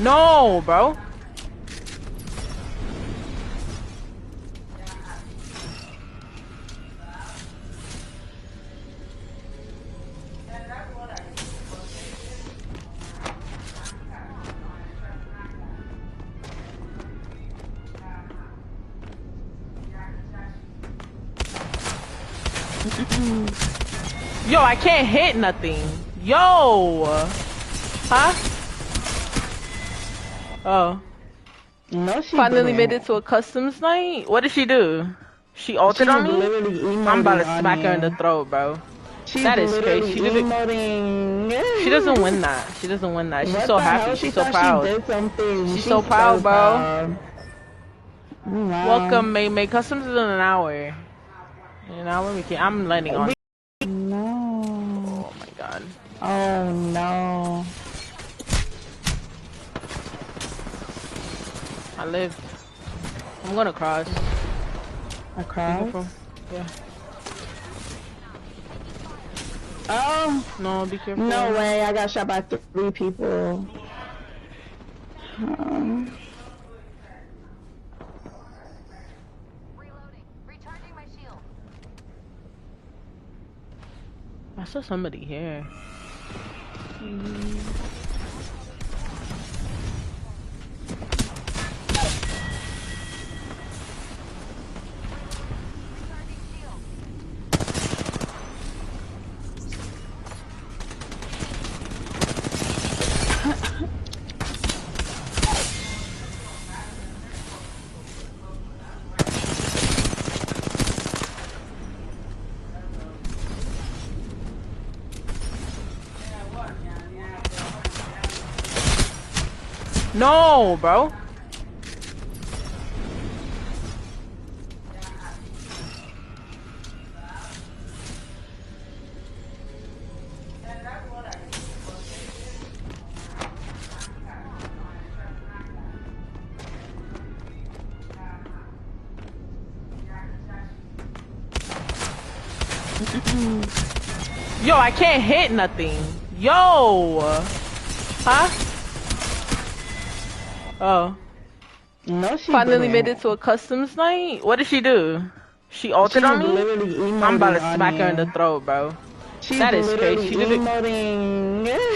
No, bro. Yo, I can't hit nothing. Yo! Huh? Oh. No, she Finally didn't. made it to a customs night? What did she do? She ulted on me? Literally I'm about to emoting smack on her in the you. throat, bro. She's That is crazy. literally emoting. She doesn't win that. She doesn't win that. She's What so the happy. hell? She She's so thought proud. she did something. She's so proud, bro. Proud. Wow. Welcome, May. Customs is in an hour. In an hour, I'm landing on. No. Oh my god. Oh no. I live. I'm gonna cross. Across? Yeah. Oh. No, be careful. No way. I got shot by 3 people. Reloading. Recharging my shield. I saw somebody here. No, bro. Yo, I can't hit nothing. Yo! Huh? Oh. No, she Finally didn't. made it to a customs night? What did she do? She ulted on me? Literally emoting I'm about to on smack her in you. the throat, bro. She's That is crazy. She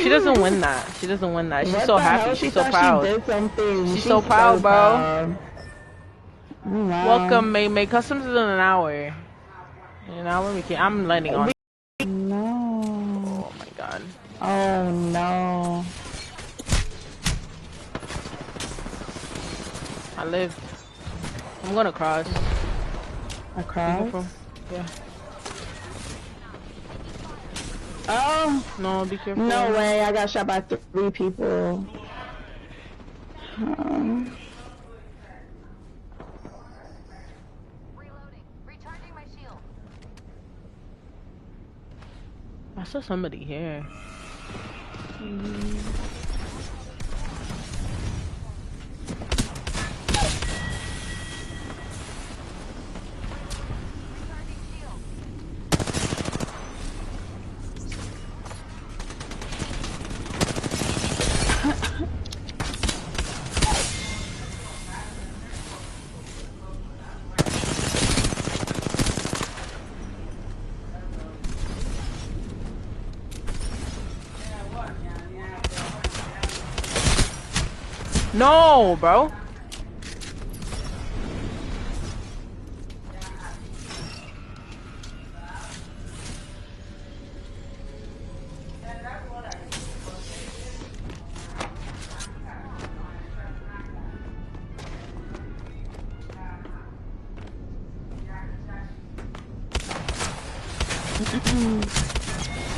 doesn't win that. She doesn't win that. She's What so the happy. hell? She's so She proud. did something. She's so proud, bro. Proud. Wow. Welcome, May. Customs is in an hour. In an hour, I'm landing on. No. Oh my god. Oh no. I live. I'm gonna cross. Across? Yeah. Oh. No, be careful. No way. I got shot by 3 people. Reloading. Recharging my shield. I saw somebody here. No, bro.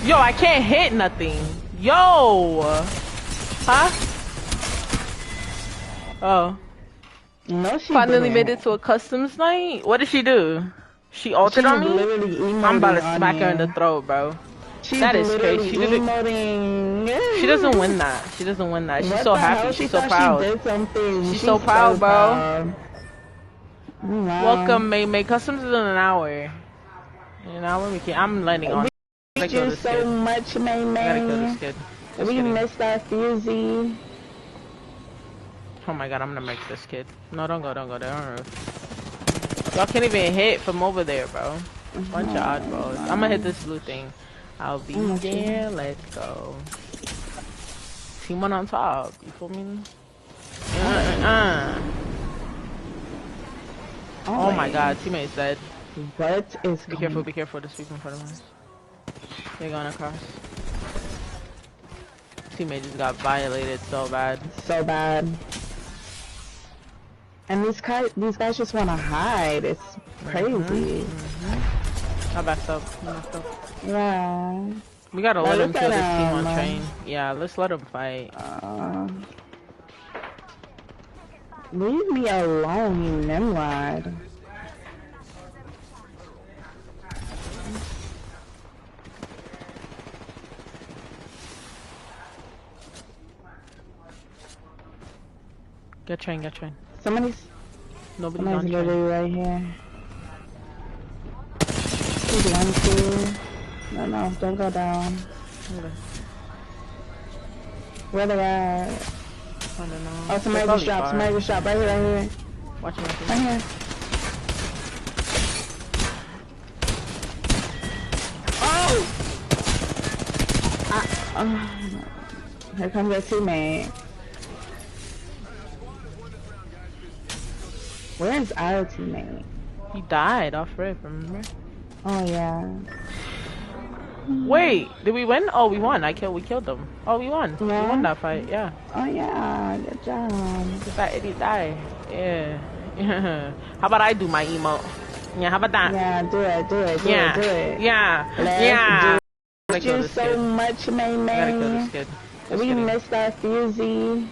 Yo, I can't hit nothing. Yo! Huh? Oh. No, she Finally didn't. made it to a customs night? What did she do? She ulted on me? Literally emoting I'm about to on smack you. her in the throat, bro. She's That is crazy. emoting. She doesn't win that. She doesn't win that. She's What so the happy. hell? She's so She proud. did something. She's so proud, bro. Proud. Wow. Welcome, May. Customs is in an hour. In an hour, I'm landing on. Thank you so much, May. I gotta kill this kid. We missed that Fusey. Oh my god, I'm gonna make this kid. No, don't go there. Y'all can't even hit from over there, bro. Bunch of oddballs. I'm gonna hit this blue thing. I'll be there. Let's go. Team one on top. You feel me? Oh my god, teammate's dead. What is Be careful, be careful. There's people in front of us. They're going across. Teammate just got violated so bad. so bad? And these guys just want to hide. It's crazy. I backed up. Yeah. We gotta let him kill this team on him. train. Yeah, let's let him fight. Leave me alone, you nimrod. Get train. Somebody's Nobody's on train. literally right here. He's one, two. No, don't go down. Okay. Where they at? I don't know. Oh, somebody just dropped. Right here. Watching my Right here. Oh! Here comes their teammate. Where is our teammate? He died off rip, remember? Oh yeah. Wait, did we win? Oh, we won. We killed them. Oh, we won. Yeah. We won that fight, yeah. Oh yeah, good job. Did that idiot die? Yeah. How about I do my emote? Yeah, how about that? Yeah, do it. Yeah. Let's Gotta do kill you this so kid. much, Gotta kill this man. kid. We missed our fusey.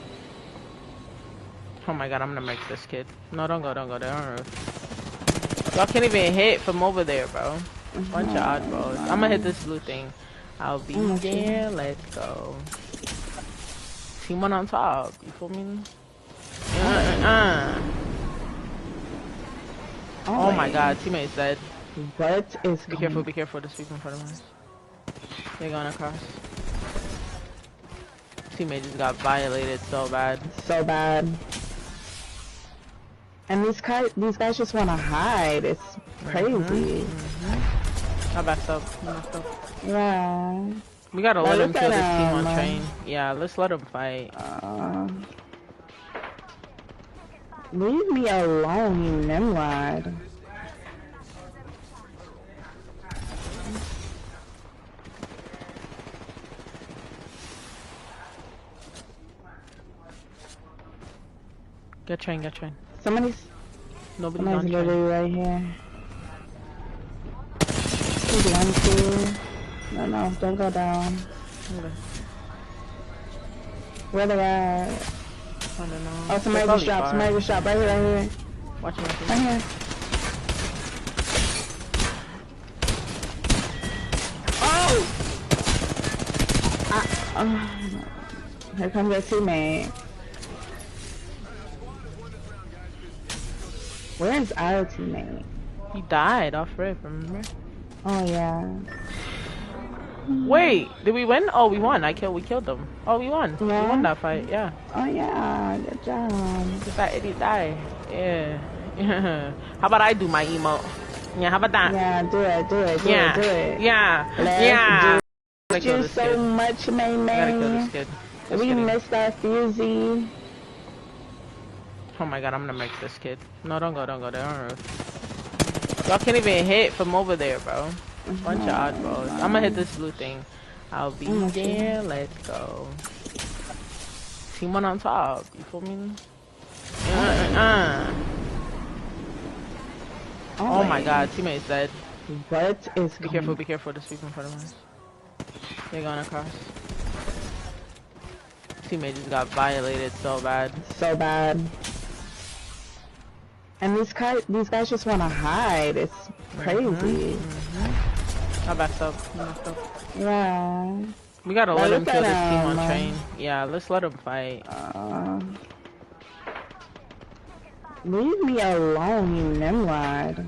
Oh my god, I'm gonna make this kid. No, don't go there. Y'all can't even hit from over there, bro. Bunch of oddballs. I'm gonna hit this blue thing. I'll be there. Let's go. Team one on top. You feel me? Oh my god, teammate's dead. What is Be careful. There's people in front of us. They're going across. Teammate just got violated so bad. so bad? And these guys just want to hide. It's crazy. I backed up. Yeah. We gotta let him kill this team on him. train. Yeah, let's let him fight. Leave me alone, you nimrod. Get train. Somebody's Nobody's on train. literally right here. He's one, two. No, don't go down. Okay. Where they at? I don't know. Oh, somebody just dropped. Right here. Watching my Right here. Oh! Here comes their teammate. Where is our teammate? He died off rip, remember? Oh yeah. Wait, did we win? Oh, we won. We killed them. Oh, we won. Yeah. We won that fight, yeah. Oh yeah, good job. Did that idiot die? Yeah. How about I do my emote? Yeah, how about that? Yeah, do it. Yeah. Let's do you so much, Gotta kill this man. kid. We missed our fusey. Oh my god, I'm gonna make this kid. No, don't go there. Y'all can't even hit from over there, bro. Bunch of oddballs. I'm gonna hit this blue thing. I'll be there. Let's go. Team one on top. You feel me? Oh my god, teammate's dead. What is Be careful. There's people in front of us. They're going across. Teammate just got violated so bad. so bad? And these guys just want to hide. It's crazy. I backed up. Yeah. We gotta let him kill this team on him. train. Yeah, let's let him fight. Leave me alone, you nimrod.